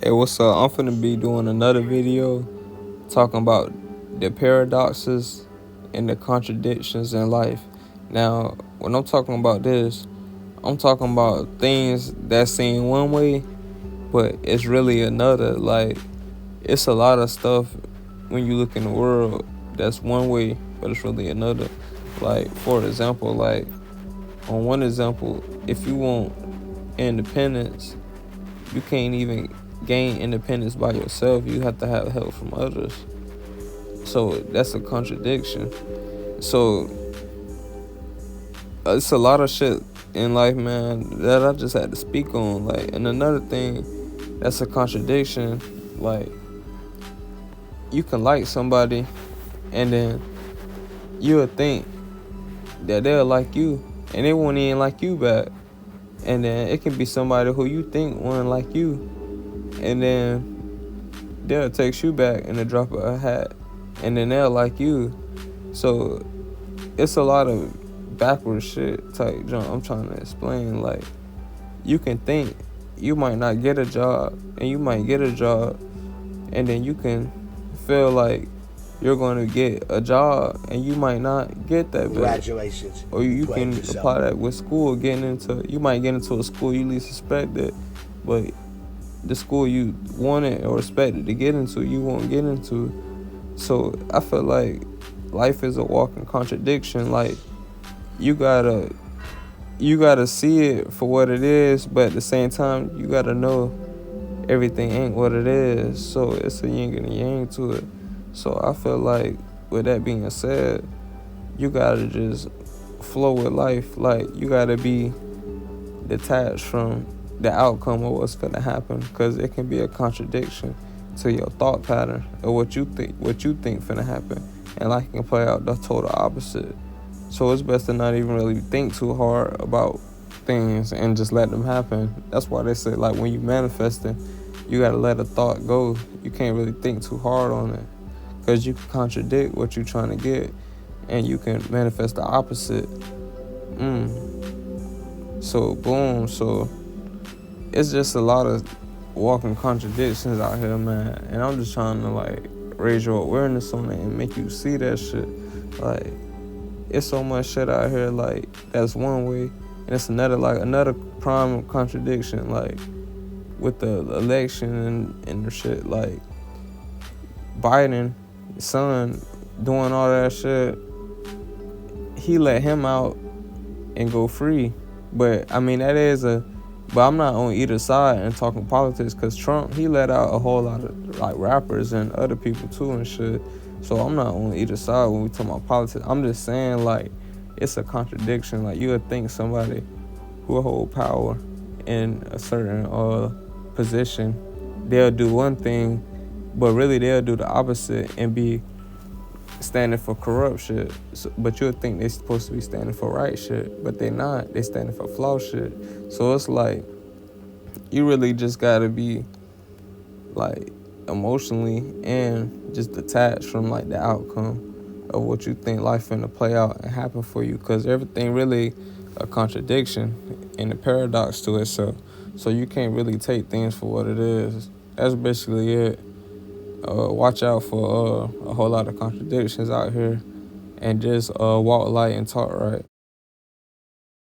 Hey, what's up? I'm finna be doing another video talking about the paradoxes and the contradictions in life. Now, when I'm talking about this, I'm talking about things that seem one way, but it's really another. Like, it's a lot of stuff when you look in the world that's one way, but it's really another. Like, for example, like, on one example, if you want independence, you can't even gain independence by yourself. You have to have help from others. So that's a contradiction. So it's a lot of shit in life, man, that I just had to speak on. Like, and another thing that's a contradiction, like, you can like somebody and then you'll think that they'll like you and they won't even like you back. And then it can be somebody who you think won't like you, and then they'll text you back in the drop of a hat, and then they'll like you. So it's a lot of backwards shit type junk I'm trying to explain. Like, you can think you might not get a job, and you might get a job, and then you can feel like you're going to get a job, and you might not get that back. Congratulations. Or you can apply that with school, you might get into a school you least suspected, but the school you wanted or expected to get into, you won't get into. So I feel like life is a walking contradiction. Like, you gotta see it for what it is, but at the same time, you gotta know everything ain't what it is. So it's a yin and a yang to it. So I feel like, with that being said, you gotta just flow with life. Like, you gotta be detached from the outcome of what's gonna happen, because it can be a contradiction to your thought pattern of what you think finna happen, and life can play out the total opposite. So it's best to not even really think too hard about things and just let them happen. That's why they say, like, when you manifesting, you gotta let a thought go. You can't really think too hard on it, because you can contradict what you're trying to get, and you can manifest the opposite. So boom. So it's just a lot of walking contradictions out here, man. And I'm just trying to, like, raise your awareness on it and make you see that shit. Like, it's so much shit out here, like, that's one way, and it's another prime contradiction, like, with the election and the shit. Like, Biden, son, doing all that shit, he let him out and go free. But I mean, but I'm not on either side and talking politics, because Trump, he let out a whole lot of, like, rappers and other people too and shit. So I'm not on either side when we talk about politics. I'm just saying, like, it's a contradiction. Like, you would think somebody who hold power in a certain position, they'll do one thing, but really they'll do the opposite and be standing for corrupt shit. But you'll think they're supposed to be standing for right shit, but they're not. They standing for flawed shit. So it's like, you really just gotta be, like, emotionally and just detached from, like, the outcome of what you think life finna play out and happen for you, because everything really a contradiction and a paradox to itself. So you can't really take things for what it is. That's basically it. Watch out for a whole lot of contradictions out here, and just walk light and talk right.